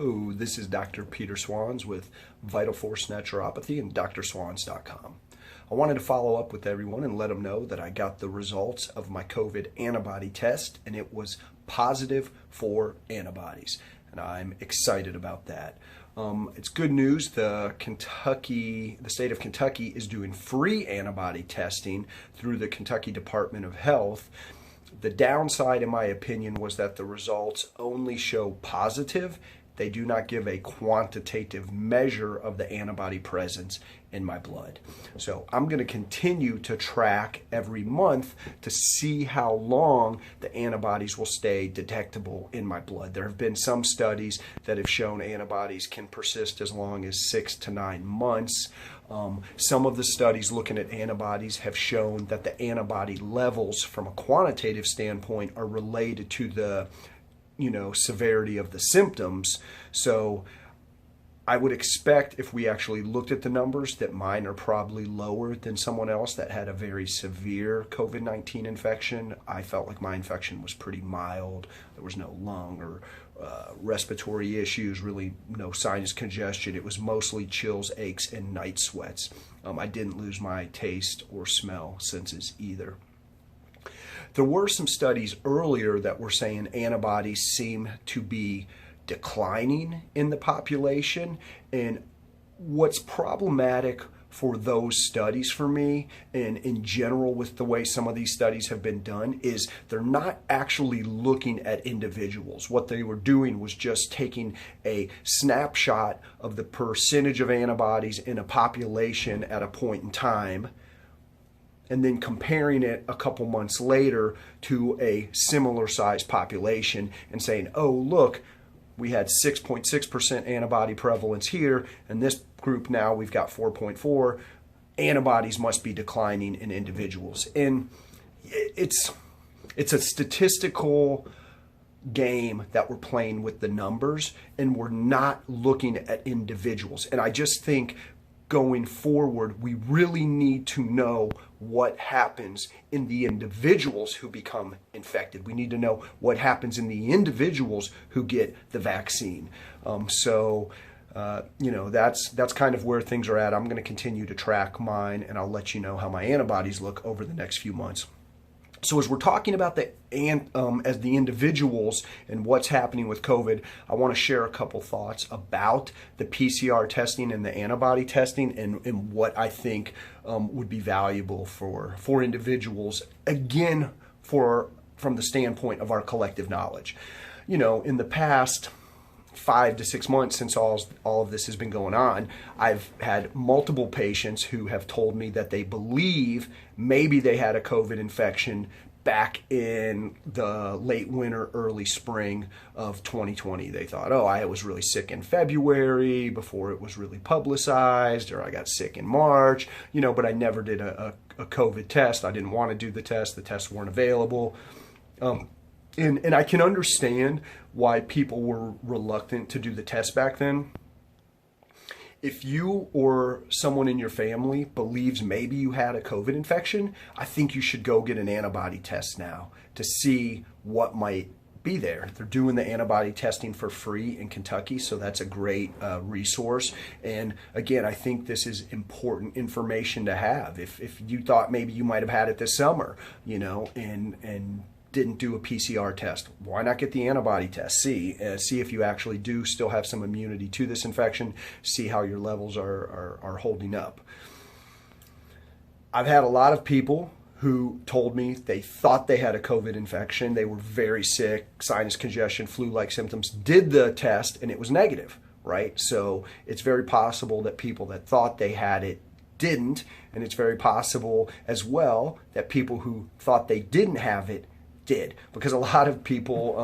Hello, this is Dr. Peter Swanz with Vital Force Naturopathy and drswanz.com. I wanted to follow up with everyone and let them know that I got the results of my COVID antibody test and it was positive for antibodies. And I'm excited about that. It's good news. The state of Kentucky is doing free antibody testing through the Kentucky Department of Health. The downside, in my opinion, was that the results only show positive. They do not give a quantitative measure of the antibody presence in my blood. So I'm going to continue to track every month to see how long the antibodies will stay detectable in my blood. There have been some studies that have shown antibodies can persist as long as 6 to 9 months. Some of the studies looking at antibodies have shown that the antibody levels from a quantitative standpoint are related to the severity of the symptoms. So I would expect, if we actually looked at the numbers, that mine are probably lower than someone else that had a very severe COVID-19 infection. I felt like my infection was pretty mild. There was no lung or respiratory issues, really no sinus congestion. It was mostly chills, aches, and night sweats. I didn't lose my taste or smell senses either. There were some studies earlier that were saying antibodies seem to be declining in the population, and what's problematic for those studies for me, and in general with the way some of these studies have been done, is they're not actually looking at individuals. What they were doing was just taking a snapshot of the percentage of antibodies in a population at a point in time, and then comparing it a couple months later to a similar size population and saying, oh, look, we had 6.6% antibody prevalence here, and this group now we've got 4.4. Antibodies must be declining in individuals. And it's a statistical game that we're playing with the numbers, and we're not looking at individuals. And I just think going forward, we really need to know what happens in the individuals who become infected. We need to know what happens in the individuals who get the vaccine. That's kind of where things are at. I'm going to continue to track mine, and I'll let you know how my antibodies look over the next few months. So as we're talking about the individuals and what's happening with COVID, I want to share a couple thoughts about the PCR testing and the antibody testing and what I think would be valuable for individuals, again, from the standpoint of our collective knowledge. In the past 5 to 6 months since all of this has been going on, I've had multiple patients who have told me that they believe maybe they had a COVID infection back in the late winter, early spring of 2020. They thought, oh, I was really sick in February before it was really publicized, or I got sick in March, but I never did a COVID test. I didn't want to do the test. The tests weren't available. And I can understand why people were reluctant to do the test back then. If you or someone in your family believes maybe you had a COVID infection, I think you should go get an antibody test now to see what might be there. They're doing the antibody testing for free in Kentucky, so that's a great resource. And again, I think this is important information to have. If you thought maybe you might have had it this summer, and didn't do a PCR test, why not get the antibody test? See if you actually do still have some immunity to this infection, see how your levels are holding up. I've had a lot of people who told me they thought they had a COVID infection. They were very sick, sinus congestion, flu-like symptoms, did the test, and it was negative, right? So it's very possible that people that thought they had it didn't, and it's very possible as well that people who thought they didn't have it did, because a lot of people,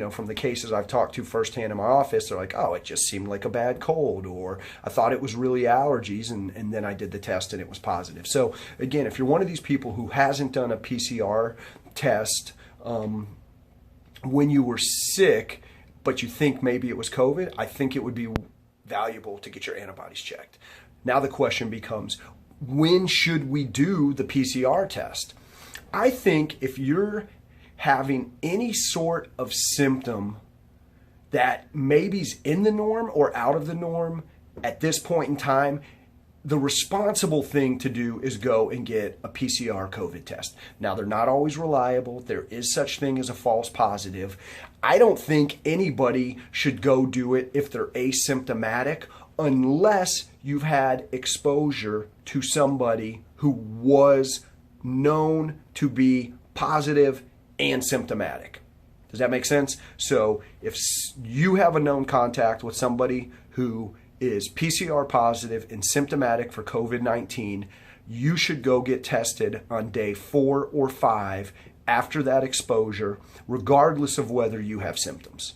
from the cases I've talked to firsthand in my office, they're like, oh, it just seemed like a bad cold, or I thought it was really allergies, and then I did the test and it was positive. So again, if you're one of these people who hasn't done a PCR test when you were sick, but you think maybe it was COVID, I think it would be valuable to get your antibodies checked. Now the question becomes, when should we do the PCR test? I think if you're having any sort of symptom that maybe's in the norm or out of the norm at this point in time, the responsible thing to do is go and get a PCR COVID test. Now, they're not always reliable. There is such thing as a false positive. I don't think anybody should go do it if they're asymptomatic unless you've had exposure to somebody who was known to be positive and symptomatic. Does that make sense? So if you have a known contact with somebody who is PCR positive and symptomatic for COVID-19, you should go get tested on day 4 or 5 after that exposure, regardless of whether you have symptoms.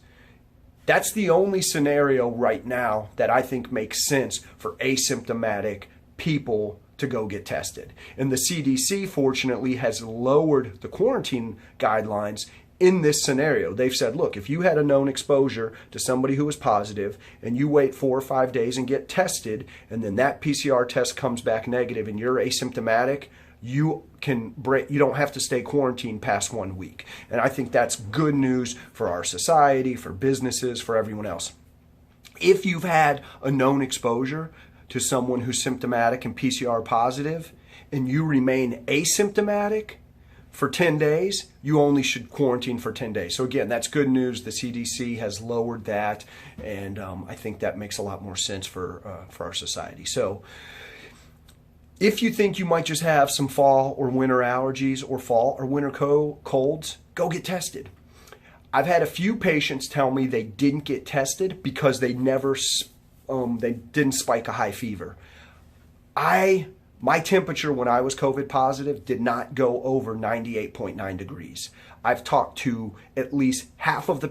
That's the only scenario right now that I think makes sense for asymptomatic people to go get tested. And the CDC, fortunately, has lowered the quarantine guidelines in this scenario. They've said, look, if you had a known exposure to somebody who was positive and you wait 4 or 5 days and get tested, and then that PCR test comes back negative and you're asymptomatic, you don't have to stay quarantined past 1 week. And I think that's good news for our society, for businesses, for everyone else. If you've had a known exposure to someone who's symptomatic and PCR positive and you remain asymptomatic for 10 days, you only should quarantine for 10 days. So again, that's good news. The CDC has lowered that, and I think that makes a lot more sense for our society. So if you think you might just have some fall or winter allergies or fall or winter colds, go get tested. I've had a few patients tell me they didn't get tested because they didn't spike a high fever. My temperature when I was COVID positive did not go over 98.9 degrees. I've talked to at least half of the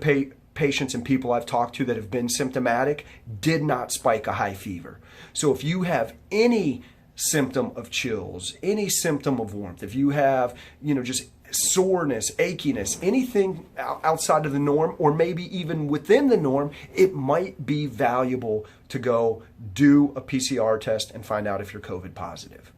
patients and people I've talked to that have been symptomatic did not spike a high fever. So if you have any symptom of chills, any symptom of warmth, if you have, just soreness, achiness, anything outside of the norm, or maybe even within the norm, it might be valuable to go do a PCR test and find out if you're COVID positive.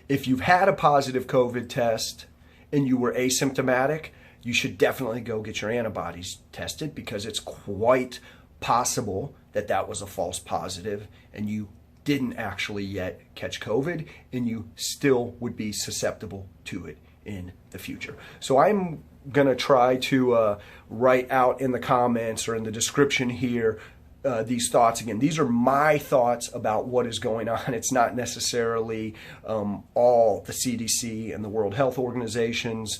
If you've had a positive COVID test and you were asymptomatic, you should definitely go get your antibodies tested, because it's quite possible that that was a false positive and you didn't actually yet catch COVID, and you still would be susceptible to it in the future. So I'm going to try to write out in the comments or in the description here these thoughts. Again, these are my thoughts about what is going on. It's not necessarily all the CDC and the World Health Organization's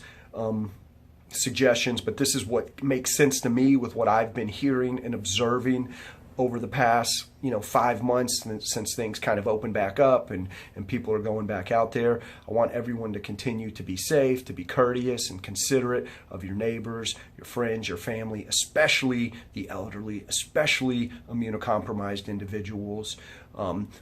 suggestions, but this is what makes sense to me with what I've been hearing and observing over the past 5 months since things kind of opened back up and people are going back out there. I want everyone to continue to be safe, to be courteous and considerate of your neighbors, your friends, your family, especially the elderly, especially immunocompromised individuals.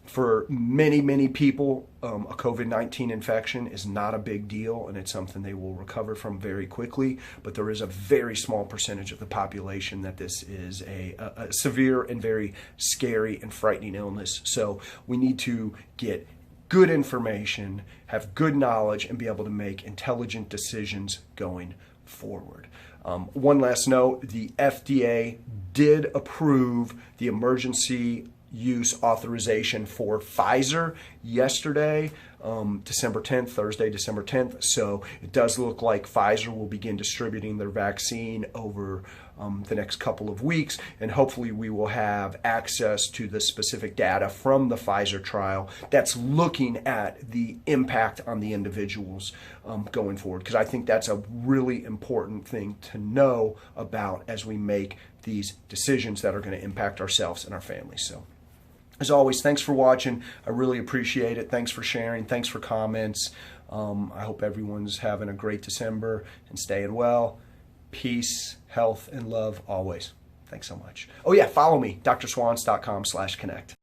For many people, a COVID-19 infection is not a big deal, and it's something they will recover from very quickly, but there is a very small percentage of the population that this is a severe and very scary and frightening illness. So we need to get good information, have good knowledge, and be able to make intelligent decisions going forward. One last note, the FDA did approve the emergency use authorization for Pfizer yesterday, December 10th, Thursday, December 10th. So it does look like Pfizer will begin distributing their vaccine over the next couple of weeks, and hopefully we will have access to the specific data from the Pfizer trial that's looking at the impact on the individuals going forward, because I think that's a really important thing to know about as we make these decisions that are going to impact ourselves and our families. So as always, thanks for watching. I really appreciate it. Thanks for sharing. Thanks for comments. I hope everyone's having a great December and staying well. Peace, health, and love always. Thanks so much. Oh yeah, follow me, drswanz.com/connect.